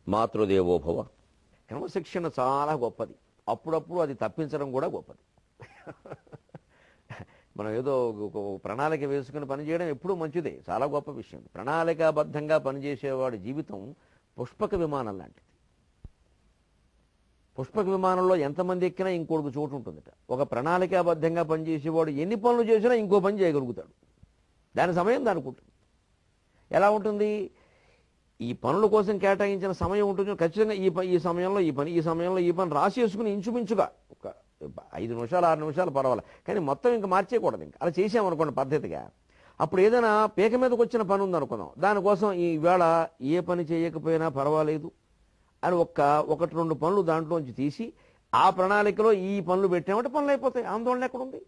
మాతృదేవోభవ. క్రమశిక్షణ చాలా గొప్పది. అప్పుడప్పుడు అది తప్పించడం కూడా గొప్పది. మనం ఏదో ఒక ప్రణాళిక వేసుకుని పనిచేయడం ఎప్పుడూ మంచిదే, చాలా గొప్ప విషయం. ప్రణాళికాబద్ధంగా పనిచేసేవాడి జీవితం పుష్పక విమానం లాంటిది. పుష్పక విమానంలో ఎంతమంది ఎక్కినా ఇంకోటికి చోటు ఉంటుందట. ఒక ప్రణాళికాబద్ధంగా పనిచేసేవాడు ఎన్ని పనులు చేసినా ఇంకో పని చేయగలుగుతాడు. దాని సమయం దానికి ఉంటుంది. ఎలా ఉంటుంది? ఈ పనుల కోసం కేటాయించిన సమయం ఉంటుంది ఖచ్చితంగా. ఈ సమయంలో ఈ పని రాసేసుకుని ఇంచుమించుగా ఒక 5 నిమిషాలు 6 నిమిషాలు పర్వాలేదు, కానీ మొత్తం ఇంకా మార్చేయకూడదు. ఇంకా అలా చేసామనుకోండి పద్ధతిగా, అప్పుడు ఏదైనా పీక మీదకి వచ్చిన పని ఉందనుకుందాం, దానికోసం ఈవేళ ఏ పని చేయకపోయినా పర్వాలేదు అని 1-2 పనులు దాంట్లోంచి తీసి ఆ ప్రణాళికలో ఈ పనులు పెట్టామంటే పనులు అయిపోతాయి. ఆందోళన ఎక్కడుంది?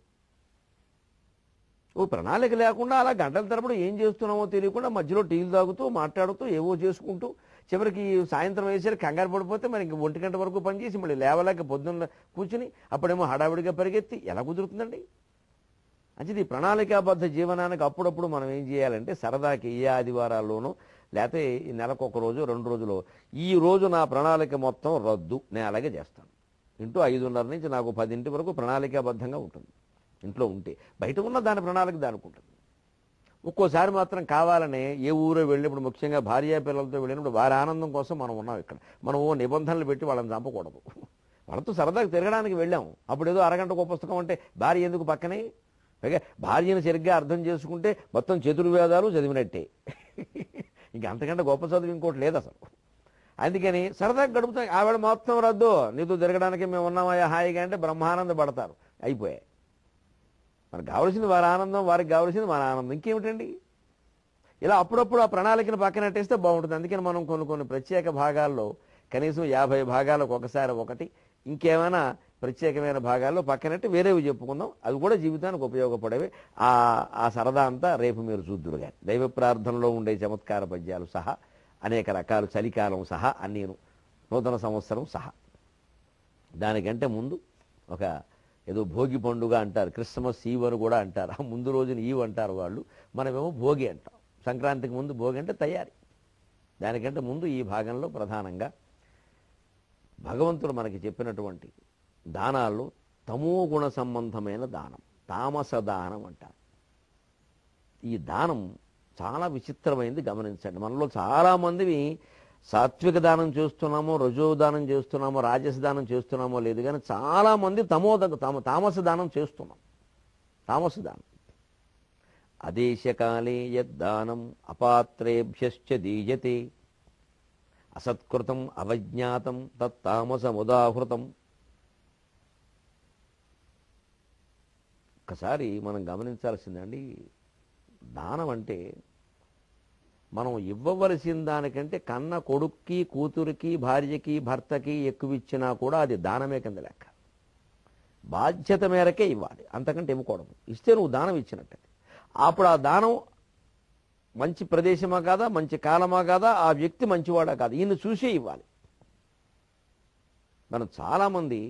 ఓ ప్రణాళిక లేకుండా అలా గంటల తరబడి ఏం చేస్తున్నామో తెలియకుండా మధ్యలో టీలు తాగుతూ మాట్లాడుతూ ఏవో చేసుకుంటూ చివరికి సాయంత్రం వేసేసరికి కంగారు పడిపోతే మరి ఇంక 1 గంట వరకు పనిచేసి మళ్ళీ లేవలేక పొద్దున్న కూర్చుని అప్పుడేమో హడావిడిగా పరిగెత్తి ఎలా కుదురుతుందండి? అంటే ఈ ప్రణాళికాబద్ధ జీవనానికి అప్పుడప్పుడు మనం ఏం చేయాలంటే సరదాకి ఏ ఆదివారాల్లోనూ లేకపోతే నెలకు 1 రోజు 2 రోజులు ఈ రోజు నా ప్రణాళిక మొత్తం రద్దు, నేను అలాగే చేస్తాను. ఇంటూ 5:30 నుంచి నాకు 10 వరకు ప్రణాళికాబద్ధంగా ఉంటుంది. ఇంట్లో ఉంటే బయట ఉన్న దాని ప్రణాళిక దానికి ఉంటుంది. ఒక్కోసారి మాత్రం కావాలనే ఏ ఊరో వెళ్ళినప్పుడు, ముఖ్యంగా భార్యా పిల్లలతో వెళ్ళినప్పుడు వారి ఆనందం కోసం మనం ఉన్నాం ఇక్కడ. మనం ఓ నిబంధనలు పెట్టి వాళ్ళని చంపకూడదు. వాళ్ళతో సరదాగా తిరగడానికి వెళ్ళాము, అప్పుడు ఏదో అరగంటకు పుస్తకం అంటే భార్య ఎందుకు పక్కనే? పైగా భార్యను సరిగ్గా అర్థం చేసుకుంటే మొత్తం చతుర్వేదాలు చదివినట్టే. ఇంక అంతకంటే గొప్ప చదువు ఇంకోటి లేదు అసలు. అందుకని సరదాగా గడుపుతాం. ఆవిడ మొత్తం రద్దు, నీతో తిరగడానికి మేము ఉన్నామయ్యా హాయిగా అంటే బ్రహ్మానంద పడతారు. అయిపోయాయి. మనకు కావలసింది వారి ఆనందం, వారికి కావలసింది మన ఆనందం, ఇంకేమిటండి? ఇలా అప్పుడప్పుడు ఆ ప్రణాళికను పక్కనట్టేస్తే బాగుంటుంది. అందుకని మనం కొన్ని ప్రత్యేక భాగాల్లో కనీసం 50 భాగాలకు ఒకసారి ఒకటి, ఇంకేమైనా ప్రత్యేకమైన భాగాల్లో పక్కనట్టు వేరేవి చెప్పుకుందాం. అవి కూడా జీవితానికి ఉపయోగపడేవి. ఆ సరదా అంతా రేపు మీరు చూద్దురు. కానీ దైవ ప్రార్థనలో ఉండే చమత్కార పద్యాలు సహా అనేక రకాలు, చలికాలం సహా అన్నీను, నూతన సంవత్సరం సహా. దానికంటే ముందు ఒక ఏదో భోగి పండుగ అంటారు, క్రిస్మస్ ఈవ్ అని కూడా అంటారు. ఆ ముందు రోజున ఈవ్ అంటారు వాళ్ళు, మనమేమో భోగి అంటాం. సంక్రాంతికి ముందు భోగి అంటే తయారీ. దానికంటే ముందు ఈ భాగంలో ప్రధానంగా భగవంతుడు మనకి చెప్పినటువంటి దానాల్లో తమో గుణ సంబంధమైన దానం, తామస దానం అంటారు. ఈ దానం చాలా విచిత్రమైంది, గమనించండి. మనలో చాలామందివి సాత్విక దానం చేస్తున్నామో, రజో దానం చేస్తున్నామో, రాజస దానం చేస్తున్నామో లేదు, కానీ చాలామంది తామస దానం చేస్తున్నాం. తామస దానం అదేశకాలే యద్దానం అపాత్రేభ్యశ్చ దీయతే అసత్కృతం అవజ్ఞాతం తత్తామసముదాహృతం. ఒక్కసారి మనం గమనించాల్సిందండి, దానం అంటే మనం ఇవ్వవలసిన దానికంటే కన్న కొడుక్కి, కూతురికి, భార్యకి, భర్తకి ఎక్కువ ఇచ్చినా కూడా అది దానమే కింద లెక్క. బాధ్యత మేరకే ఇవ్వాలి, అంతకంటే ఇవ్వకూడదు. ఇస్తే నువ్వు దానం ఇచ్చినట్టే. అప్పుడు ఆ దానం మంచి ప్రదేశమా కాదా, మంచి కాలమా కాదా, ఆ వ్యక్తి మంచివాడా కాదా, ఈయన చూసే ఇవ్వాలి. మనం చాలామంది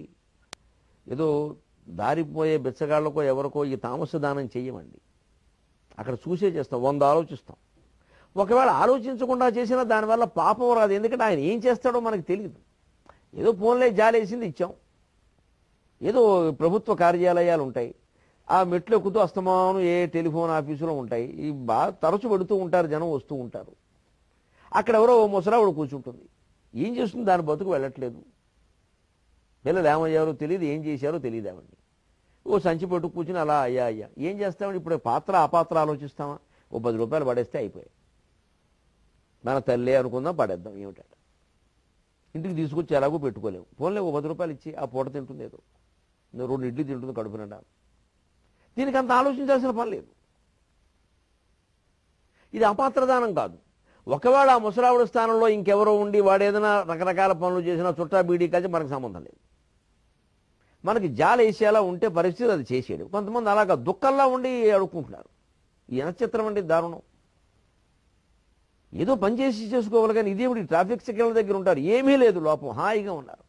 ఏదో దారిపోయే బిచ్చగాళ్లకో ఎవరికో ఈ తామస దానం చెయ్యమండి. అక్కడ చూసే చేస్తాం, 100 ఆలోచిస్తాం. ఒకవేళ ఆలోచించకుండా చేసినా దానివల్ల పాపం రాదు, ఎందుకంటే ఆయన ఏం చేస్తాడో మనకు తెలియదు. ఏదో ఫోన్లే జాలేసింది ఇచ్చాం. ఏదో ప్రభుత్వ కార్యాలయాలు ఉంటాయి, ఆ మెట్లు ఎక్కుతూ అస్తమానం ఏ టెలిఫోన్ ఆఫీసులో ఉంటాయి, ఈ బాగా తరచు పెడుతూ ఉంటారు, జనం వస్తూ ఉంటారు. అక్కడ ఎవరో ముసలావిడ కూర్చుంటుంది, ఏం చేస్తుంది, దాని బతుకు వెళ్ళట్లేదు. పిల్లలు ఏమయ్యారో తెలియదు, ఏం చేశారో తెలియదు. ఆవిడ్ని ఓ సంచి పట్టు కూర్చుని అలా అయ్యా ఏం చేస్తామని ఇప్పుడు పాత్ర అపాత్ర ఆలోచిస్తామా? ఓ 10 రూపాయలు పడేస్తే అయిపోయాయి. మన తల్లే అనుకుందాం, పడేద్దాం, ఏమిటంట. ఇంటికి తీసుకొచ్చి ఎలాగో పెట్టుకోలేము. ఫోన్లే ఓ 10 రూపాయలు ఇచ్చి ఆ పూట తింటుంది, ఏదో 2 ఇడ్లీ తింటుంది కడుపు నిండా. దీనికి అంత ఆలోచించాల్సిన పని లేదు. ఇది అపాత్రదానం కాదు. ఒకవేళ ఆ ముసలావిడ స్థానంలో ఇంకెవరో ఉండి వాడు ఏదైనా రకరకాల పనులు చేసినా, చుట్టా బీడీ కలిసి మనకు సంబంధం లేదు. మనకి జాల వేసేలా ఉంటే పరిస్థితి అది చేసేడు. కొంతమంది అలాగా దుఃఖంలా ఉండి అడుక్కుంటున్నారు. ఈ నక్షత్రం అంటే దారుణం. ఏదో పని చేసి చేసుకోవాలి, కానీ ఇదేమిటి ట్రాఫిక్ సిగ్నల్ దగ్గర ఉంటారు, ఏమీ లేదు లోపం, హాయిగా ఉన్నారు,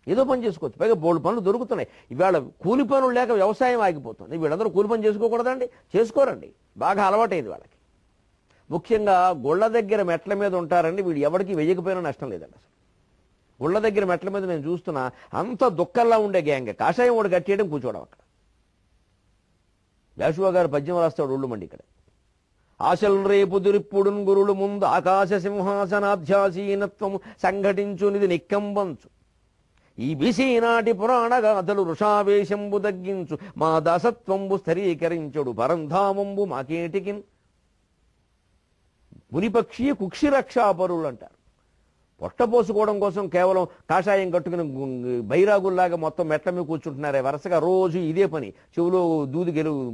ఏదో పని చేసుకోవచ్చు. పైగా బోల్డ్ పనులు దొరుకుతున్నాయి. ఇవాళ కూలి పనులు లేక వ్యవసాయం ఆగిపోతుంది. వీళ్ళందరూ కూలి పని చేసుకోకూడదండి, చేసుకోరండి, బాగా అలవాటైంది వాళ్ళకి. ముఖ్యంగా గుళ్ళ దగ్గర మెట్ల మీద ఉంటారండి, వీడు ఎవరికి వెయ్యకపోయినా నష్టం లేదండి. అసలు గుళ్ళ దగ్గర మెట్ల మీద నేను చూస్తున్నా అంత దుఃఖంలా ఉండే గ్యాంగ్, కాషాయం వాడు కట్టేయడం, కూర్చోవడం అక్కడ. వ్యాసువ గారు పద్యం రాస్తాడు ఒళ్ళు మండి ఇక్కడ. ఆశల్ రేపు దిరిప్పుడున్ గురులు ముందు ఆకాశ సింహాసనాధ్యాసీనత్వము సంఘటించునిది నిక్కంబంచు ఈ బీసీ నాటి పురాణ గాథలు వృషావేశంబు తగ్గించు మా దాసత్వంబు స్థిరీకరించుడు పరంధామంబు మాకేటికిన్. మునిపక్షి కుక్షి రక్షాపరులు అంటారు. పొట్టపోసుకోవడం కోసం కేవలం కాషాయం కట్టుకుని బైరాగుల్లాగా మొత్తం మెట్ల మీద కూర్చుంటున్నారే వరుసగా రోజు ఇదే పని. చెవులో దూది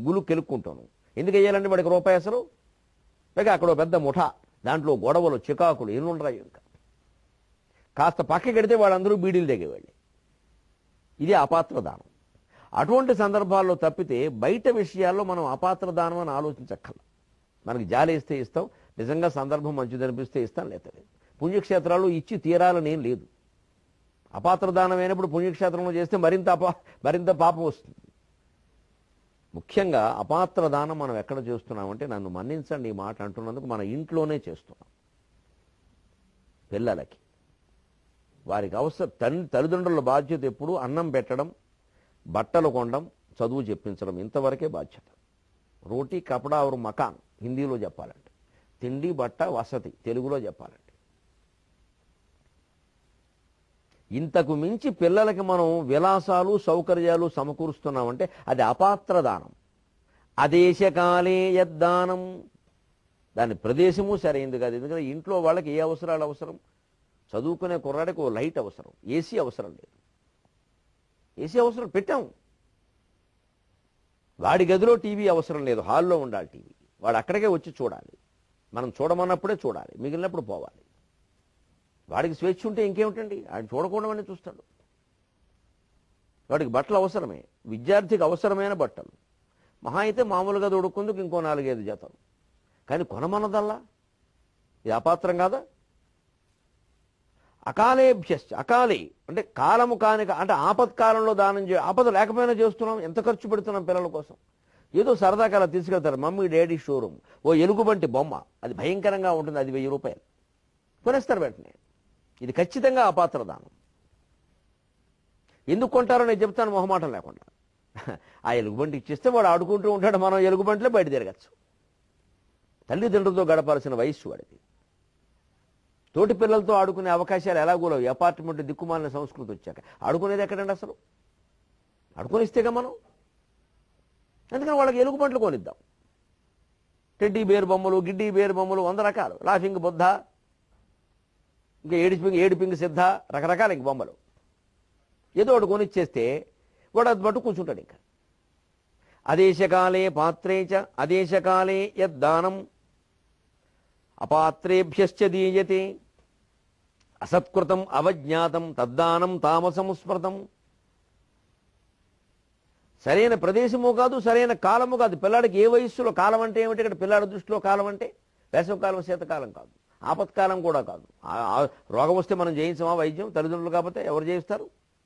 గులు కెలుక్కుంటాను. ఎందుకు వేయాలండి వాడికి రూపాయి అసలు? పైగా అక్కడ పెద్ద ముఠా, దాంట్లో గొడవలు చికాకులు ఎన్నుండరాయి. ఇంకా కాస్త పక్కకెడితే వాళ్ళందరూ బీడీలు దిగేవాళ్ళు. ఇది అపాత్ర దానం. అటువంటి సందర్భాల్లో తప్పితే బయట విషయాల్లో మనం అపాత్ర దానం అని ఆలోచించక్కల. మనకి జాలేస్తే ఇస్తాం, నిజంగా సందర్భం మంచిదనిపిస్తే ఇస్తాం, లేదు. పుణ్యక్షేత్రాలు ఇచ్చి తీరాలని ఏం లేదు. అపాత్ర దానం అయినప్పుడు పుణ్యక్షేత్రంలో చేస్తే మరింత పాపం వస్తుంది. ముఖ్యంగా అపాత్ర దానం మనం ఎక్కడ చేస్తున్నామంటే, నన్ను మన్నించండి ఈ మాట అంటున్నందుకు, మన ఇంట్లోనే చేస్తున్నాం. పిల్లలకి వారికి తల్లిదండ్రుల బాధ్యత ఎప్పుడు అన్నం పెట్టడం, బట్టలు కొనడం, చదువు చెప్పించడం, ఇంతవరకే బాధ్యత. రోటీ కపడా और మకాన్ హిందీలో చెప్పాలంటే, తిండి బట్ట వసతి తెలుగులో చెప్పాలంటే. ఇంతకు మించి పిల్లలకి మనం విలాసాలు సౌకర్యాలు సమకూరుస్తున్నామంటే అది అపాత్ర దానం. అదేశకాలే యద్దానం. దాని ప్రదేశము సరైంది కాదు. ఎందుకంటే ఇంట్లో వాళ్ళకి ఏ అవసరాలు అవసరం? చదువుకునే కుర్రాడికి ఓ లైట్ అవసరం, ఏసీ అవసరం లేదు. ఏసీ అవసరం పెట్టాం. వాడి గదిలో టీవీ అవసరం లేదు, హాల్లో ఉండాలి టీవీ. వాడు అక్కడికే వచ్చి చూడాలి, మనం చూడమన్నప్పుడే చూడాలి, మిగిలినప్పుడు పోవాలి. వాడికి స్వేచ్ఛ ఉంటే ఇంకేమిటండి, ఆయన చూడకూడదు అని చూస్తాడు. వాడికి బట్టలు అవసరమే, విద్యార్థికి అవసరమైన బట్టలు. మహా అయితే మామూలుగా దొడుకుందుకు ఇంకో 4-5 జతలు. కానీ కొనమన్నదల్లా ఇది అపాత్రం కాదా? అకాలేభ్యశ్చ, అకాలి అంటే కాలము కానిక, అంటే ఆపత్కాలంలో దానం ఆపద లేకపోయినా చేస్తున్నాం. ఎంత ఖర్చు పెడుతున్నాం పిల్లల కోసం? ఏదో సరదాగా అలా తీసుకెళ్తారు. మమ్మీ డాడీ షోరూమ్, ఓ ఎలుగుబంటి బొమ్మ, అది భయంకరంగా ఉంటుంది, అది 1000 రూపాయలు కొనేస్తారు వెంటనే. ఇది ఖచ్చితంగా అపాత్ర దానం. ఎందుకు కొంటారో నేను చెప్తాను మొహమాటం లేకుండా. ఆ ఎలుగుబంటి ఇచ్చేస్తే వాడు ఆడుకుంటూ ఉంటాడు, మనం ఎలుగుబంటిలో బయట తిరగచ్చు. తల్లిదండ్రులతో గడపాల్సిన వయస్సు వాడిది. తోటి పిల్లలతో ఆడుకునే అవకాశాలు ఎలాగోలో. అపార్ట్మెంట్ దిక్కుమాలిన సంస్కృతి వచ్చాక ఆడుకునేది ఎక్కడండి అసలు? ఆడుకొనిస్తేగా మనం. అందుకని వాళ్ళకి ఎలుగుబంట్లు కొనిద్దాం. టెడ్డీ బేర్ బొమ్మలు, గిడ్డీ బేర్ బొమ్మలు, 100 రకాలు, లాఫింగ్ బుద్ధ, ఇంకా ఏడిపింగ్ సిద్ధ, రకరకాల ఇంక బొమ్మలు. ఏదో ఒకటి కొనిచ్చేస్తే వాడు అది పట్టు కూర్చుంటాడు. ఇంకా అదేశకాలే పాత్రేచ అదేశకాలే యద్దానం అపాత్రేభ్యశ్చ దీయతే అసత్కృతం అవజ్ఞాతం తద్దానం తామసము స్మృతం. సరైన ప్రదేశము కాదు, సరైన కాలము కాదు. పిల్లాడికి ఏ వయస్సులో కాలం అంటే ఏమిటి? ఇక్కడ పిల్లాడి దృష్టిలో కాలం అంటే వేసవకాలం, శీతకాలం కాదు, ఆపత్కాలం కూడా కాదు. రోగం వస్తే మనం చేయించమా వైద్యం? తల్లిదండ్రులు కాకపోతే ఎవరు చేయిస్తారు?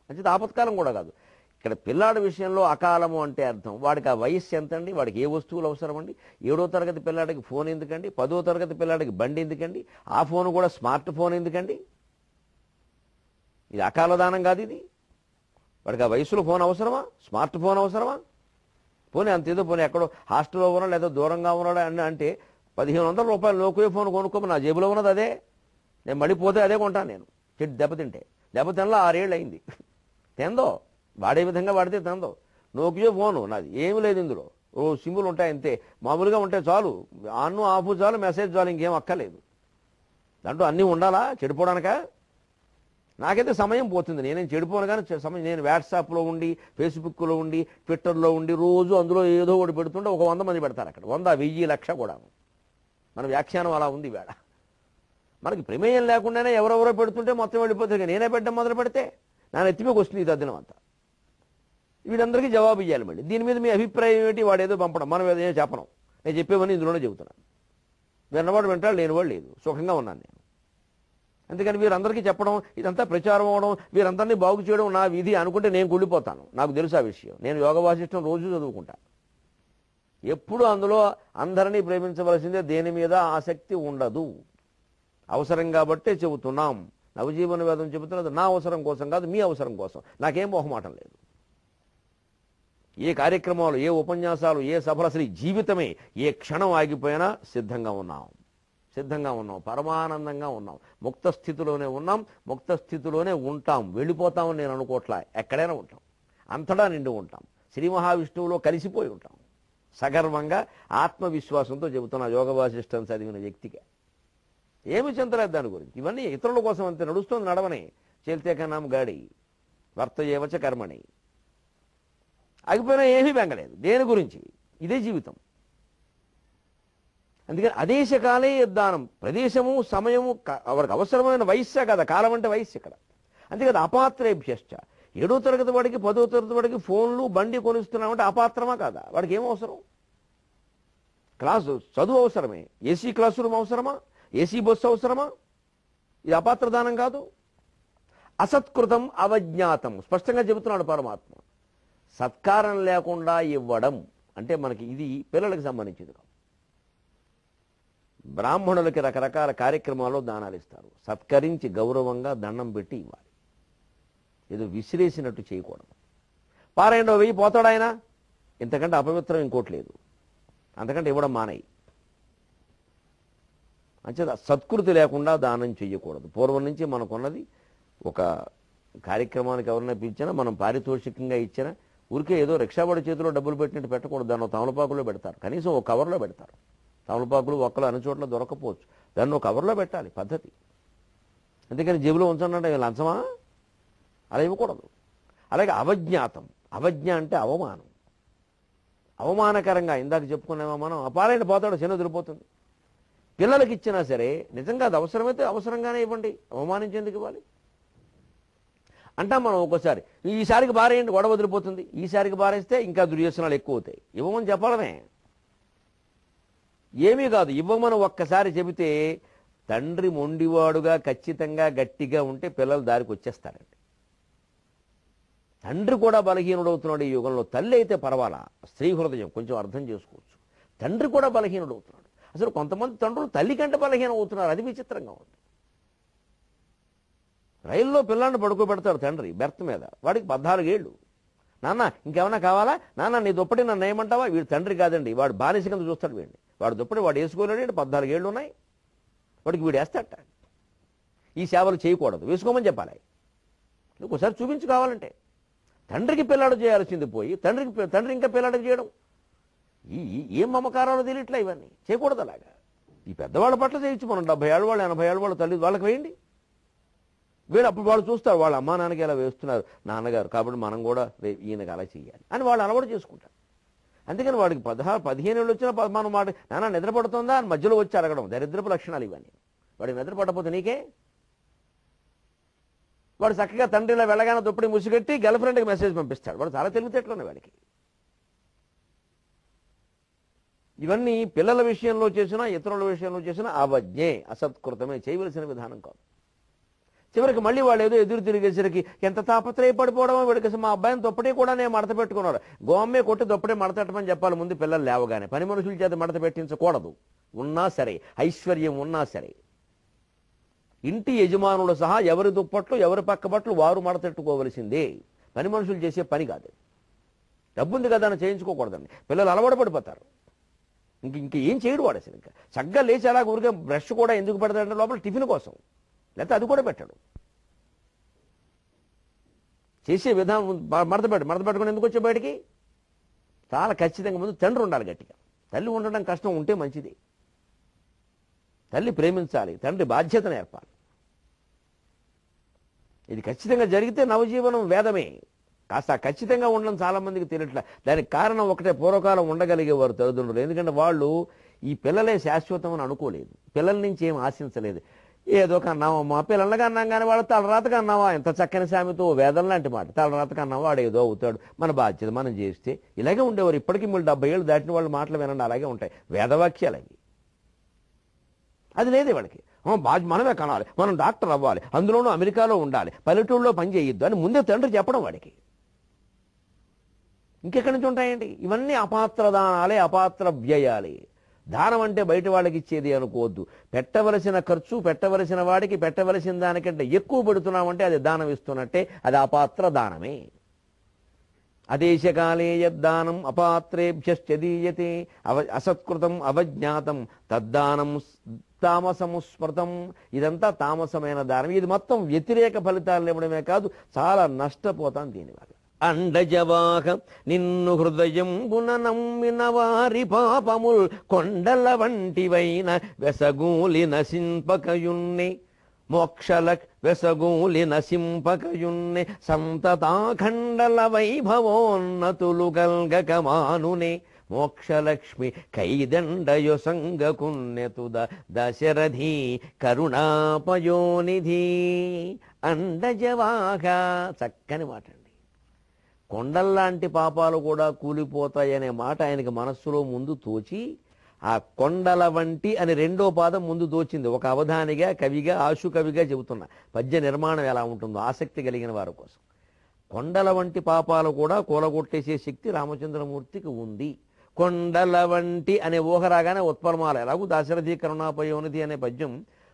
అంటే ఆపత్కాలం కూడా కాదు. ఇక్కడ పిల్లాడి విషయంలో అకాలము అంటే అర్థం వాడికి ఆ వయస్సు ఎంతండి, వాడికి ఏ వస్తువులు అవసరం అండి. 7వ తరగతి పిల్లాడికి ఫోన్ ఎందుకండి? 10వ తరగతి పిల్లాడికి బండి ఎందుకండి? ఆ ఫోన్ కూడా స్మార్ట్ ఫోన్ ఎందుకండి? ఇది అకాల దానం కాదు. ఇది వాడికి ఆ వయసులో ఫోన్ అవసరమా? స్మార్ట్ ఫోన్ అవసరమా? పోనీ అంతేదో పోనీ ఎక్కడో హాస్టల్లో ఉన్నాడు లేదా దూరంగా ఉన్నాడు అంటే 1500 రూపాయలు నోకియో ఫోన్ కొనుక్కోమని నా జేబులో ఉన్నది అదే. నేను మడిపోతే అదే కొంటాను నేను. చెట్టు దెబ్బతినలో 6 ఏళ్ళు అయింది. తెందో వాడే విధంగా వాడితే తెందో. నోకియో ఫోను నాది, ఏమి లేదు ఇందులో. ఓ సింబుల్ ఉంటాయి అంతే, మామూలుగా ఉంటాయి చాలు. ఆన్ ఆఫ్ చాలు, మెసేజ్ చాలు, ఇంకేం అక్కర్లేదు. దాంట్లో అన్నీ ఉండాలా చెడిపోవడానిక? నాకైతే సమయం పోతుంది. నేనేం చెడిపోను కానీ సమయం. నేను వాట్సాప్లో ఉండి, ఫేస్బుక్లో ఉండి, ట్విట్టర్లో ఉండి, రోజు అందులో ఏదో ఒకటి పెడుతుంటే ఒక 100 మంది పెడతారు అక్కడ. 100, 1000, 1,00,000 కూడా. మన వ్యాఖ్యానం అలా ఉంది వేళ. మనకి ప్రమేయం లేకుండానే ఎవరెవరో పెడుతుంటే మొత్తం వెళ్ళిపోతుంది. నేనే పెట్టడం మొదలు పెడితే నా నెత్తిమీకి వస్తుంది ఈ తద్దినం అంతా. వీళ్ళందరికీ జవాబు ఇవ్వాలి మళ్ళీ. దీని మీద మీ అభిప్రాయం ఏమిటి? వాడు ఏదో పంపడం, మనం ఏదో చెప్పడం. నేను చెప్పేవని ఇందులోనే చెబుతున్నాను. విన్నవాడు వింటాడు, లేనివాడు లేదు. సుఖంగా ఉన్నాను నేను. అందుకని వీరందరికీ చెప్పడం, ఇదంతా ప్రచారం అవడం, వీరందరినీ బాగు చేయడం నా విధి అనుకుంటే నేను కుళ్ళిపోతాను. నాకు తెలుసు ఆ విషయం. నేను యోగ వాసిష్టం రోజు చదువుకుంటాను. ఎప్పుడు అందులో అందరినీ ప్రేమించవలసిందే, దేని మీద ఆసక్తి ఉండదు. అవసరం కాబట్టే చెబుతున్నాం. నవజీవన వేదం చెబుతున్నది నా అవసరం కోసం కాదు, మీ అవసరం కోసం. నాకేం మొహమాటం లేదు. ఏ కార్యక్రమాలు, ఏ ఉపన్యాసాలు, ఏ సభలు, అసలు ఈ జీవితమే ఏ క్షణం ఆగిపోయినా సిద్ధంగా ఉన్నాం. పరమానందంగా ఉన్నాం. ముక్త స్థితిలోనే ఉన్నాం, ముక్త స్థితిలోనే ఉంటాం. వెళ్ళిపోతామని నేను అనుకోవట్లా. ఎక్కడైనా ఉంటాం, అంతటా నిండి ఉంటాం. శ్రీ మహావిష్ణువులో కలిసిపోయి ఉంటాం. సగర్వంగా ఆత్మవిశ్వాసంతో చెబుతున్న యోగ వాసిష్టం చదివిన వ్యక్తిగా ఏమి చింతలేదు దాని గురించి. ఇవన్నీ ఇతరుల కోసం అంతే. నడుస్తుంది నడవని. చేల్తే కన్నాం గాడి వర్తయేవచ కర్మణి. ఆగిపోయినా ఏమీ బెంగలేదు. దేని గురించి? ఇదే జీవితం. అందుకని అదేశకాలే యద్దానం. ప్రదేశము సమయము వారికి అవసరమైన వయస్సే కదా. కాలం అంటే వయస్సు ఇక్కడ. అంతేకాదు అపాత్రేభ్యశ్చ. 7వ తరగతి వాడికి 10వ తరగతి వాడికి ఫోన్లు బండి కొనిస్తున్నామంటే అపాత్రమా కాదా? వాడికి ఏం అవసరం? క్లాసు చదువు అవసరమే. ఏసీ క్లాసు రూమ్ అవసరమా? ఏసీ బస్సు అవసరమా? ఇది అపాత్రదానం కాదు. అసత్కృతం అవజ్ఞాతం స్పష్టంగా చెబుతున్నాడు పరమాత్మ. సత్కారం లేకుండా ఇవ్వడం అంటే మనకి ఇది పిల్లలకు సంబంధించింది కాదు. బ్రాహ్మణులకి రకరకాల కార్యక్రమాల్లో దానాలు ఇస్తారు. సత్కరించి గౌరవంగా దండం పెట్టి ఇవ్వాలి. ఏదో విసిరేసినట్టు చేయకూడదు. పారాయణలో వెయ్యి పోతాడు ఆయన. ఇంతకంటే అపవిత్రం ఇంకోటి లేదు. అంతకంటే ఇవ్వడం మానేయి. అంచేత సత్కృతి లేకుండా దానం చెయ్యకూడదు. పూర్వం నుంచి మనకున్నది ఒక కార్యక్రమానికి ఎవరైనా పిలిచినా మనం పారితోషికంగా ఇచ్చినా ఊరికే ఏదో రిక్షావాడి చేతిలో డబ్బులు పెట్టినట్టు పెట్టకూడదు. దాన్ని తమలపాకులో పెడతారు. కనీసం ఒక కవర్లో పెడతారు. తమలపాకులు ఒక్కలు అన్ని చోట్ల దొరకపోవచ్చు. దాన్ని ఒక కవర్లో పెట్టాలి పద్ధతి. అందుకని జేబులో ఉంచండి లంచమా? అలా ఇవ్వకూడదు. అలాగే అవజ్ఞాతం. అవజ్ఞ అంటే అవమానం. అవమానకరంగా ఇందాక చెప్పుకున్నామా మనం. అపారాయణ పోతాడు, చిన్న వదిలిపోతుంది. పిల్లలకి ఇచ్చినా సరే నిజంగా అది అవసరమైతే అవసరంగానే ఇవ్వండి. అవమానించేందుకు ఇవ్వాలి అంటాం మనం. ఒక్కోసారి ఈసారికి బారేయండి, గొడవ వదిలిపోతుంది. ఈసారికి బారేస్తే ఇంకా దుర్వ్యసనాలు ఎక్కువ అవుతాయి. ఇవ్వమని చెప్పడమే. ఏమీ కాదు, ఇవ్వమని ఒక్కసారి చెబితే తండ్రి మొండివాడుగా ఖచ్చితంగా గట్టిగా ఉంటే పిల్లలు దారికి వచ్చేస్తారండి. తండ్రి కూడా బలహీనుడవుతున్నాడు ఈ యుగంలో. తల్లి అయితే పర్వాలా, స్త్రీ హృదయం కొంచెం అర్థం చేసుకోవచ్చు. తండ్రి కూడా బలహీనుడవుతున్నాడు. అసలు కొంతమంది తండ్రులు తల్లి కంటే బలహీనం అవుతున్నారు. అది విచిత్రంగా ఉంది. రైల్లో పిల్లాన్ని పడుకోబెడతాడు తండ్రి బెర్త్ మీద. వాడికి 14 ఏళ్ళు. నాన్న ఇంకేమన్నా కావాలా? నాన్న నీ దుప్పటి నన్ను ఏమంటావా? వీడు తండ్రి కాదండి, వాడు బానిస కింద చూస్తాడు వీడిని. వాడు దుప్పటి వాడు వేసుకోలేడు. 14 ఏళ్ళు ఉన్నాయి వాడికి. వీడు వేస్తాట. ఈ సేవలు చేయకూడదు, వేసుకోమని చెప్పాలి. నువ్వు ఒకసారి చూపించు కావాలంటే. తండ్రికి పిల్లాడు చేయాల్సింది పోయి తండ్రి ఇంకా పిల్లాడికి చేయడం ఏం మమకారాలు తెలియట్లే. ఇవన్నీ చేయకూడదు. అలాగా ఈ పెద్దవాళ్ళ పట్ల చేయొచ్చు. మనం 70 ఏళ్ళ వాళ్ళు 80 ఏళ్ళ వాళ్ళు తల్లి వాళ్ళకి వేయండి. వీళ్ళు అప్పుడు వాళ్ళు చూస్తారు వాళ్ళ అమ్మా నాన్నకి ఎలా వేస్తున్నారు నాన్నగారు, కాబట్టి మనం కూడా ఈయనకి అలా చేయాలి అని వాళ్ళు అలవాటు చేసుకుంటారు. అందుకని వాడికి 15 ఏళ్ళు వచ్చినా మనం మాట నాన్న నిద్ర పడుతుందా అని మధ్యలో వచ్చి అడగడం దరిద్రపు లక్షణాలు ఇవన్నీ. వాడికి నిద్ర పడకపోతే నీకే. వాడు చక్కగా తండ్రిలో వెళ్ళగానే దుప్పటి ముసిగట్టి గర్ల్ ఫ్రెండ్కి మెసేజ్ పంపిస్తాడు. వాడు చాలా తెలివితేటలున్నాయి వాడికి. ఇవన్నీ పిల్లల విషయంలో చేసినా ఇతరుల విషయంలో చేసినా అవజ్ఞే, అసత్కృతమే, చేయవలసిన విధానం కాదు. చివరికి మళ్ళీ వాళ్ళు ఏదో ఎదురు తిరిగేసరికి ఎంత తాపత్రయపడిపోవడమో. వీడికి మా అబ్బాయిని దుప్పటి కూడా నేను మడత పెట్టుకున్నారు. గోమ్మే కొట్టి దుప్పటి మడతట్టమని చెప్పాలి ముందు పిల్లలు లేవగానే. పని మనుషుల చేత మడత పెట్టించకూడదు. ఉన్నా సరే, ఐశ్వర్యం ఉన్నా సరే. ఇంటి యజమానులు సహా ఎవరి దుప్పట్లు ఎవరి పక్క బట్టలు వారు మడతెట్టుకోవలసిందే. పని మనుషులు చేసే పని కాదు. డబ్బుంది కదా అని చేయించుకోకూడదండి. పిల్లలు అలవాటు పడిపోతారు. ఇంక ఏం చేయడు వాడు అసలు. ఇంకా చక్కగా లేచి అలా ఊరికే బ్రష్ కూడా ఎందుకు పెడతాడంటే లోపల టిఫిన్ కోసం, లేకపోతే అది కూడా పెట్టాడు. చేసే విధానం మడత పెట్టుకుని ఎందుకు వచ్చే బయటికి చాలా ఖచ్చితంగా ముందు తండ్రి ఉండాలి గట్టిగా. తల్లి ఉండడం కష్టం, ఉంటే మంచిది. తల్లి ప్రేమించాలి, తండ్రి బాధ్యత నేర్పాలి. ఇది ఖచ్చితంగా జరిగితే నవజీవనం వేదమే. కాస్త ఖచ్చితంగా ఉండడం చాలా మందికి తెలియట్లే. దానికి కారణం ఒకటే, పూర్వకాలం ఉండగలిగేవారు తల్లిదండ్రులు. ఎందుకంటే వాళ్ళు ఈ పిల్లలే శాశ్వతం అని అనుకోలేదు. పిల్లల నుంచి ఏం ఆశించలేదు. ఏదో కన్నావా మా పిల్లలకి అన్నాం కానీ వాడు తలరాతగా అన్నావా, ఎంత చక్కని సామెతో వేదం లాంటి మాట. తలరాతగా అన్నావా వాడు ఏదో అవుతాడు, మన బాధ్యత మనం చేస్తే. ఇలాగే ఉండేవారు. ఇప్పటికీ మీరు 70 ఏళ్ళు దాటిన వాళ్ళు మాటలు వినండి, అలాగే ఉంటాయి వేదవాక్యాలు అవి. అది లేదే వాళ్ళకి. మనమే కనాలి, మనం డాక్టర్ అవ్వాలి, అందులోనూ అమెరికాలో ఉండాలి, పల్లెటూళ్ళలో పని చేయొద్దు అని ముందే తండ్రి చెప్పడం వాడికి. ఇంకెక్కడి నుంచి ఉంటాయండి? ఇవన్నీ అపాత్ర దానాలే, అపాత్ర వ్యయాలే. దానం అంటే బయట వాళ్ళకి ఇచ్చేది అనుకోవద్దు. పెట్టవలసిన ఖర్చు పెట్టవలసిన వాడికి పెట్టవలసిన దానికంటే ఎక్కువ పెడుతున్నామంటే అది దానం ఇస్తున్నట్టే, అది అపాత్ర దానమే. అదేశకాలే యద్దానం అపాత్రేభ్యశ్చదీయతే అసత్కృతం అవజ్ఞాతం తద్దానం తామసముస్మృతం. ఇదంతా తామసమైన దానం. ఇది మొత్తం వ్యతిరేక ఫలితాలు ఇవ్వడమే కాదు, చాలా నష్టపోతాం దీనివల్ల. అండజవాహ నిన్ను హృదయంబున నమ్మిన వారి పాపముల్ కొండల వంటివైన వెసగూలి నశింపకయున్నే మోక్షలక్ వెసగూలి నశింపకయున్నే సంతతాఖండల వైభవోన్నతులు గల్గకమానునే మోక్షలక్ష్మి కైదండయు సంగకున్నెతుద దశరథి కరుణాపయోనిధి. అండజవాహ, చక్కని మాట అండి. కొండల్లాంటి పాపాలు కూడా కూలిపోతాయనే మాట ఆయనకి మనస్సులో ముందు తోచి, ఆ కొండల వంటి అని రెండో పాదం ముందు దోచింది. ఒక అవధానిగా, కవిగా, ఆశు కవిగా చెబుతున్నా. పద్య నిర్మాణం ఎలా ఉంటుందో ఆసక్తి కలిగిన వారి కోసం. కొండల వంటి పాపాలు కూడా కూలగొట్టేసే శక్తి రామచంద్రమూర్తికి ఉంది. కొండల వంటి అనే ఊహ రాగానే ఉత్పలమాల, ఎలాగూ దాశరథి కరుణాపయోనిధి అనే పద్యం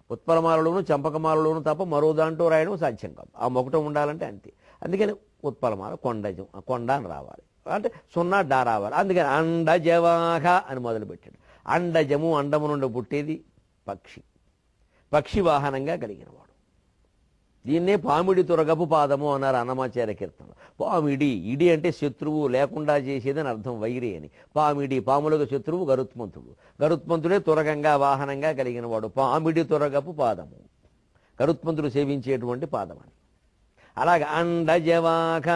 ఉత్పలమాలలోను చంపకమాలలోను తప్ప మరో దాంట్లో రాయడం సాధ్యం కాదు. ఆ మొకటం ఉండాలంటే అంతే. అందుకని ఉత్పలమాల కొండజం, కొండ అని రావాలి, అంటే సున్నా డా రావాలి. అందుకని అండజవాహ అని మొదలుపెట్టాడు. అండజము, అండము నుండి పుట్టేది పక్షి, పక్షి వాహనంగా కలిగినవాడు. దీన్నే పామిడి తురగపు పాదము అన్నారు అన్నమాచార్య కీర్తనలో. పామిడి, ఇడి అంటే శత్రువు లేకుండా చేసేదని అర్థం, వైరి అని. పామిడి, పాములకు శత్రువు గరుత్మంతుడు. గరుత్మంతుడే తురగంగా వాహనంగా కలిగిన వాడు. పామిడి తురగపు పాదము, గరుత్మంతుడు సేవించేటువంటి పాదం అని. అలాగే అండజవాహ,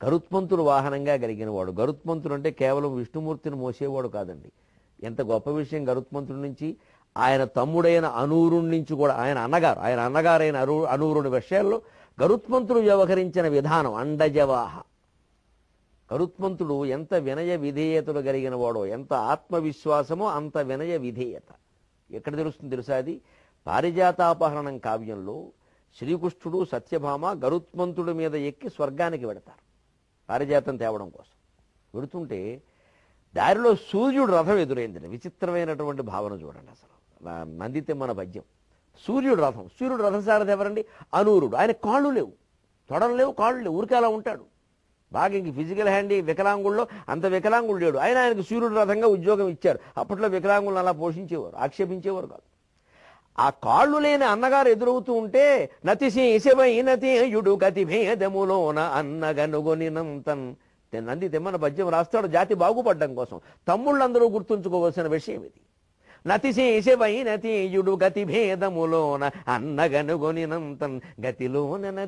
గరుత్మంతుడు వాహనంగా కలిగిన వాడు. గరుత్మంతుడు అంటే కేవలం విష్ణుమూర్తిని మోసేవాడు కాదండి. ఎంత గొప్ప విషయం! గరుత్మంతుడి నుంచి ఆయన తమ్ముడైన అనూరుడి నుంచి కూడా, ఆయన అన్నగారైన అనూరుని విషయాల్లో గరుత్మంతుడు వ్యవహరించిన విధానం అండజవాహ. గరుత్మంతుడు ఎంత వినయ విధేయతలు కలిగిన వాడో, ఎంత ఆత్మవిశ్వాసమో అంత వినయ విధేయత. ఎక్కడ తెలుస్తుంది తెలుసా? అది పారిజాతాపహరణం కావ్యంలో శ్రీకృష్ణుడు సత్యభామ గరుత్మంతుడి మీద ఎక్కి స్వర్గానికి వెడతారు పారిజాతం తేవడం కోసం. వెడుతుంటే దారిలో సూర్యుడు రథం ఎదురైంది. విచిత్రమైనటువంటి భావన చూడండి. అసలు నందితెమ్మన పద్యం. సూర్యుడు రథం సారథి ఎవరండి? అనూరుడు. ఆయన కాళ్ళు లేవు, తొడలు లేవు, కాళ్ళు లేవు, ఊరికే అలా ఉంటాడు. బాగా ఇంక ఫిజికల్ హ్యాండీ, వికలాంగుల్లో అంత వికలాంగుడు లేడు. ఆయనకు సూర్యుడు రథంగా ఉద్యోగం ఇచ్చారు. అప్పట్లో వికలాంగులను అలా పోషించేవారు, ఆక్షేపించేవారు కాదు. ఆ కాళ్ళు లేని అన్నగారు ఎదురవుతూ ఉంటే నతిశేషవైనతేయుడు గతి భేదములోన అన్నగనుగొనినంతన్ నంది తెమ్మన పద్యం రాస్తాడు జాతి బాగుపడ్డం కోసం. తమ్ముళ్ళందరూ గుర్తుంచుకోవలసిన విషయం ఇది. నతిశేషవైనతేయుడు గతి భేదములోన అన్నగనుగొనినంతన్ గతిలోనన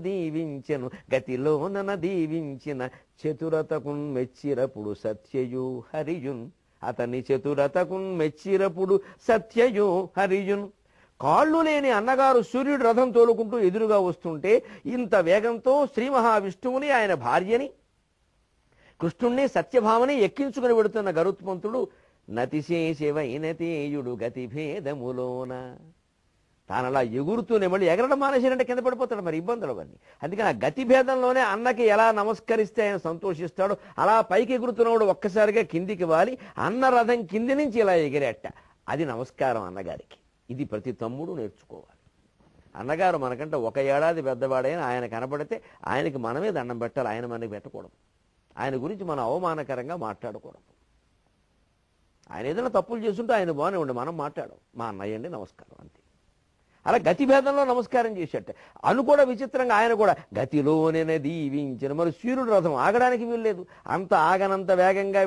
దీవించిన చతురతకున్ మెచ్చిరపుడు సత్యయు హరియున్. అతని చతురతకున్ మెచ్చిరపుడు సత్యయు హరియున్. కాళ్ళు లేని అన్నగారు సూర్యుడు రథం తోలుకుంటూ ఎదురుగా వస్తుంటే ఇంత వేగంతో శ్రీ మహావిష్ణువుని, ఆయన భార్యని, కృష్ణుణ్ణి, సత్యభామని ఎక్కించుకుని వెడుతున్న గరుత్మంతుడు నతిశేషవైనతేయుడు గతి భేదములోన, తానలా ఎగురుతూనే మళ్ళీ ఎగరడం మానేసినంటే కింద పడిపోతాడు, మరి ఇబ్బందులు అవన్నీ. అందుకని ఆ గతి భేదంలోనే అన్నకి ఎలా నమస్కరిస్తే ఆయన సంతోషిస్తాడో అలా పైకి ఎగురుతున్నవాడు ఒక్కసారిగా కిందికి వాలి అన్న రథం కింది నుంచి ఇలా ఎగిరేట. అది నమస్కారం అన్నగారికి. ఇది ప్రతి తమ్ముడు నేర్చుకోవాలి. అన్నగారు మనకంటే ఒక ఏడాది పెద్దవాడైన ఆయన కనపడితే ఆయనకి మనమే దండం పెట్టాలి, ఆయన మనకి పెట్టకూడదు. ఆయన గురించి మనం అవమానకరంగా మాట్లాడకూడదు. ఆయన ఏదైనా తప్పులు చేస్తుంటే ఆయన బాగానే ఉండి మనం మాట్లాడం, మా అన్నయ్య అండి నమస్కారం, అంతే. అలా గతిభేదంలో నమస్కారం చేసేట. అను కూడా విచిత్రంగా ఆయన కూడా గతిలోనే దీవించిన. మరి సూర్యుడు రథం ఆగడానికి వీల్లేదు, అంత ఆగనంత వేగంగా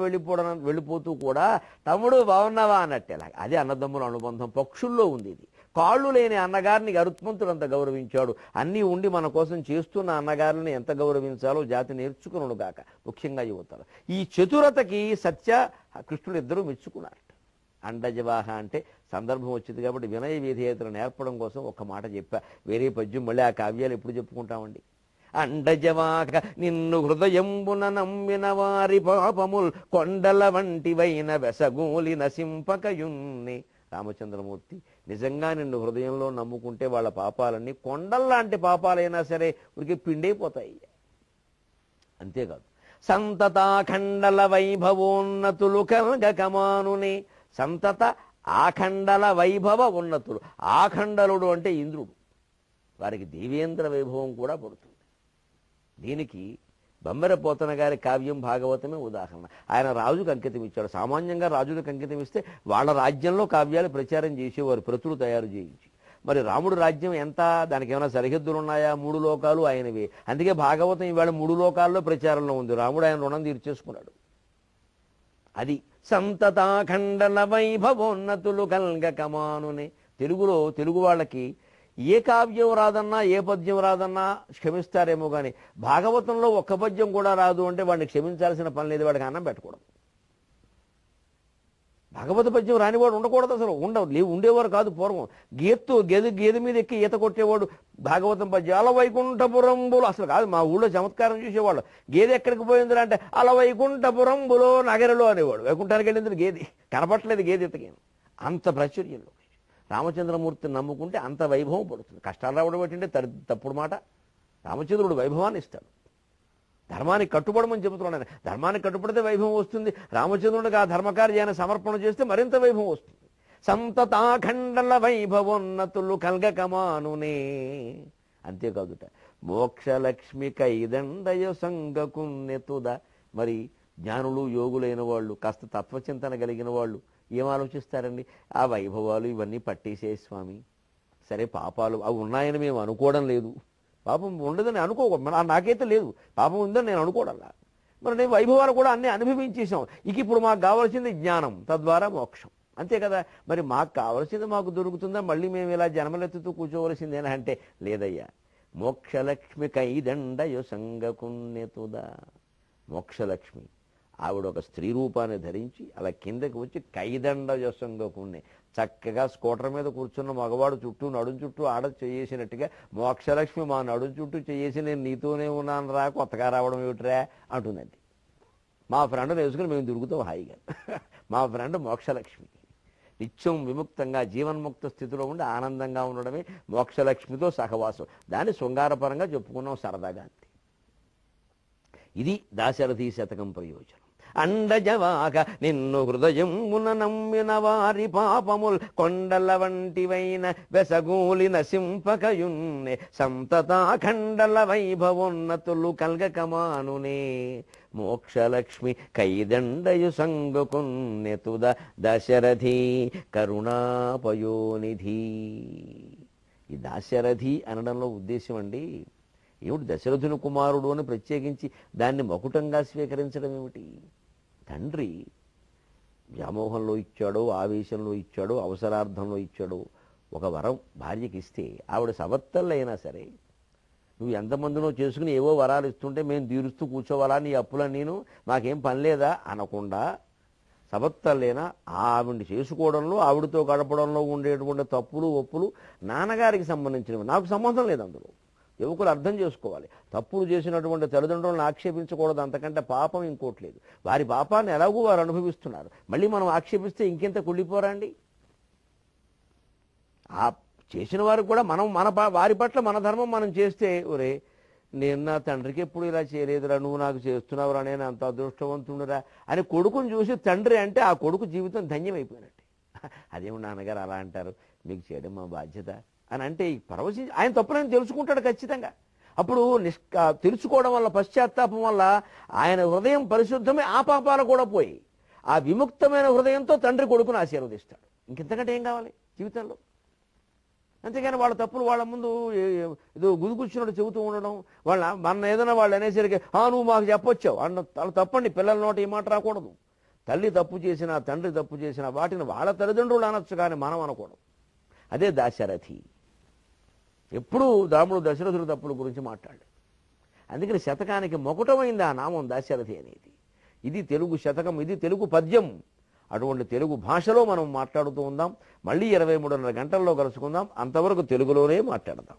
వెళ్ళిపోతూ కూడా తమ్ముడు బాగున్నావా అన్నట్టేలా. అదే అన్నదమ్ముల అనుబంధం పక్షుల్లో ఉంది. ఇది కాళ్ళు లేని అన్నగారిని గరుత్మంతుడు అంత గౌరవించాడు. అన్నీ ఉండి మన కోసం చేస్తున్న అన్నగారిని ఎంత గౌరవించాలో జాతి నేర్చుకున్నాడు గాక, ముఖ్యంగా యువతలు. ఈ చతురతకి సత్య కృష్ణుడు ఇద్దరూ మెచ్చుకున్నారు. అండజవాహ అంటే సందర్భం వచ్చింది కాబట్టి వినయ విధేయతలు నేర్పడం కోసం ఒక్క మాట చెప్పా. వేరే పద్యం మళ్ళీ ఆ కావ్యాలు ఎప్పుడు చెప్పుకుంటామండి. అండజవాహ నిన్ను హృదయంబున నమ్మిన వారి పాపముల్ కొండల వంటివైన వెసగూలి నశింపకయున్ని. రామచంద్రమూర్తి నిజంగా నిన్ను హృదయంలో నమ్ముకుంటే వాళ్ళ పాపాలన్నీ కొండల్లాంటి పాపాలైనా సరే ఉరికి పిండైపోతాయి. అంతేకాదు సంతతాఖండల వైభవోన్నతులు కల్గకమానునే. సంతత ఆఖండల వైభవ ఉన్నతులు. ఆఖండలుడు అంటే ఇంద్రుడు, వారికి దేవేంద్ర వైభవం కూడా పడుతుంది. దీనికి బొమ్మెర పోతన గారి కావ్యం భాగవతమే ఉదాహరణ. ఆయన రాజుకు అంకితం ఇచ్చాడు. సామాన్యంగా రాజులకు అంకితం ఇస్తే వాళ్ళ రాజ్యంలో కావ్యాలు ప్రచారం చేసేవారు, ప్రతులు తయారు చేయించి. మరి రాముడు రాజ్యం ఎంత, దానికి ఏమైనా సరిహద్దులు ఉన్నాయా? 3 లోకాలు ఆయనవే. అందుకే భాగవతం ఇవాళ 3 లోకాల్లో ప్రచారంలో ఉంది. రాముడు ఆయన రుణం తీర్చేసుకున్నాడు. అది సంతతాఖండల వైభవోన్నతులు కల్గకమానునే. తెలుగులో తెలుగు వాళ్ళకి ఏ కావ్యం రాదన్నా ఏ పద్యం రాదన్నా క్షమిస్తారేమో కానీ భాగవతంలో ఒక్క పద్యం కూడా రాదు అంటే వాడిని క్షమించాల్సిన పని లేదు, వాడికి అన్నం పెట్టకూడదు. భాగవత పద్యం రానివాడు ఉండకూడదు, అసలు ఉండేవారు కాదు పూర్వం. గేదె మీద ఎక్కి ఈత కొట్టేవాడు భాగవతం పద్యం. అలవైకుంఠపురంబులు అసలు కాదు, మా ఊళ్ళో చమత్కారం చూసేవాళ్ళు. గేదె ఎక్కడికి పోయిందిరా అంటే అలవైకుంఠపురంబులో నగరలో అనేవాడు. వైకుంఠానికి వెళ్ళింది గేదె, కనపట్లేదు గేదె ఎత్తకేను. అంత ప్రాచుర్యంలో రామచంద్రమూర్తిని నమ్ముకుంటే అంత వైభవం పడుతుంది. కష్టాలు రావడం ఏంటంటే తప్పుడు మాట. రామచంద్రుడు వైభవాన్ని ఇస్తాడు. ధర్మానికి కట్టుబడమని చెబుతున్నాను. ధర్మానికి కట్టుబడితే వైభవం వస్తుంది. రామచంద్రుడికి ఆ ధర్మకార్యాన్ని సమర్పణ చేస్తే మరింత వైభవం వస్తుంది. సంతతాఖండల వైభవోన్నతులు కల్గకమానునే. అంతేకాదుట మోక్షలక్ష్మి కైదండయ సంగకున్నెతుద. మరి జ్ఞానులు యోగులైన వాళ్ళు, కాస్త తత్వచింతన కలిగిన వాళ్ళు ఏం ఆలోచిస్తారండి? ఆ వైభవాలు ఇవన్నీ పట్టేసే స్వామి. సరే పాపాలు అవి ఉన్నాయని మేము అనుకోవడం లేదు, పాపం ఉండదని నాకైతే లేదు, పాపం ఉందని నేను అనుకోవడంలా. మరి నేను వైభవాలు కూడా అన్నీ అనుభవించేసాం. ఇప్పుడు మాకు కావాల్సింది జ్ఞానం, తద్వారా మోక్షం. అంతే కదా. మరి మాకు కావాల్సింది మాకు దొరుకుతుందా? మళ్ళీ మేము ఇలా జన్మలెత్తుతూ కూర్చోవలసిందేనా అంటే లేదయ్యా. మోక్షలక్ష్మి కైదండయో సంగకున్నెతుదా. మోక్షలక్ష్మి ఆవిడ ఒక స్త్రీ రూపాన్ని ధరించి అలా కిందకి వచ్చి కైదండ యశంగకుణ్ణి చక్కగా స్కూటర్ మీద కూర్చున్న మగవాడు చుట్టూ నడుం చుట్టూ ఆడ చేసినట్టుగా మోక్షలక్ష్మి మా నడుం చుట్టూ చేసి నేను నీతోనే ఉన్నాను రా, కొత్తగా రావడం ఏమిట్రా అంటుందండి. మా ఫ్రెండ్ని వేసుకుని మేము తిరుగుతాం హాయిగా. మా ఫ్రెండ్ మోక్షలక్ష్మి నిత్యం విముక్తంగా జీవన్ముక్త స్థితిలో ఉండి ఆనందంగా ఉండడమే మోక్షలక్ష్మితో సహవాసం. దాన్ని శృంగారపరంగా చెప్పుకున్నాం సరదాగా అంతే. ఇది దాశరథి శతకం ప్రయోజనం. అండజవాక నిన్ను హృదయమున నమ్మిన వారి పాపముల్ కొండల వంటివైన వెసగూలి నశింపకయున్నే. సంతతాఖండల వైభవోన్నతులు కల్గకమానునే. మోక్షలక్ష్మి కైదండయు సంగకున్నెతుద దశరథి కరుణాపయోనిధి. ఈ దాశరథి అనడంలో ఉద్దేశం అండి ఏమిటి? దశరథుని కుమారుడు అని ప్రత్యేకించి దాన్ని మకుటంగా స్వీకరించడం ఏమిటి? తండ్రి వ్యామోహంలో ఇచ్చాడో, ఆవేశంలో ఇచ్చాడో, అవసరార్థంలో ఇచ్చాడో ఒక వరం భార్యకి ఇస్తే ఆవిడ సవత్తల్లైనా సరే నువ్వు ఎంతమందినో చేసుకుని ఏవో వరాలు ఇస్తుంటే మేము తీరుస్తూ కూర్చోవాలా, నీ అప్పుల నేను మాకేం పని లేదా అనకుండా సవత్తల్లైనా ఆవిడ్ని చేసుకోవడంలో ఆవిడతో గడపడంలో ఉండేటువంటి తప్పులు ఒప్పులు నాన్నగారికి సంబంధించినవి, నాకు సంబంధం లేదు. అందులో యువకులు అర్థం చేసుకోవాలి. తప్పులు చేసినటువంటి తల్లిదండ్రులను ఆక్షేపించకూడదు, అంతకంటే పాపం ఇంకోటి లేదు. వారి పాపాన్ని ఎలాగూ వారు అనుభవిస్తున్నారు, మళ్ళీ మనం ఆక్షేపిస్తే ఇంకెంత కుళ్ళిపోరండి. ఆ చేసిన వారికి కూడా మనం వారి పట్ల మన ధర్మం మనం చేస్తే, ఒరే నేను నా తండ్రికి ఎప్పుడు ఇలా చేయలేదురా, నువ్వు నాకు చేస్తున్నావురా, నేను అంత అదృష్టవంతుడురా అని కొడుకుని చూసి తండ్రి అంటే ఆ కొడుకు జీవితం ధన్యమైపోయినట్టే. అదేమి నాన్నగారు అలా అంటారు, మీకు చేయడం మా బాధ్యత అని అంటే పరవశించి ఆయన తప్పులని తెలుసుకుంటాడు ఖచ్చితంగా. అప్పుడు తెలుసుకోవడం వల్ల, పశ్చాత్తాపం వల్ల ఆయన హృదయం పరిశుద్ధమే, ఆ పాపాలు కూడా పోయి ఆ విముక్తమైన హృదయంతో తండ్రి కొడుకును ఆశీర్వదిస్తాడు. ఇంకెంతకంటే ఏం కావాలి జీవితంలో? అంతేగాని వాళ్ళ తప్పులు వాళ్ళ ముందు ఏదో గుదిగుచ్చినట్టు చెబుతూ ఉండడం, మన ఏదైనా వాళ్ళు అనేసరికి నువ్వు మాకు చెప్పొచ్చావు అన్న తప్పండి. పిల్లల నోట ఈ మాట రాకూడదు. తల్లి తప్పు చేసినా తండ్రి తప్పు చేసినా వాటిని వాళ్ళ తల్లిదండ్రులు అనొచ్చు కానీ మనం అనకూడదు. అదే దాశరథి. ఎప్పుడూ రాముడు దశరథుడు తప్పుల గురించి మాట్లాడు. అందుకని శతకానికి మొకటమైంది ఆ నామం దాశరథి అనేది. ఇది తెలుగు శతకం, ఇది తెలుగు పద్యం. అటువంటి తెలుగు భాషలో మనం మాట్లాడుతూ ఉందాం. మళ్ళీ 23:30 గంటల్లో కలుసుకుందాం. అంతవరకు తెలుగులోనే మాట్లాడదాం.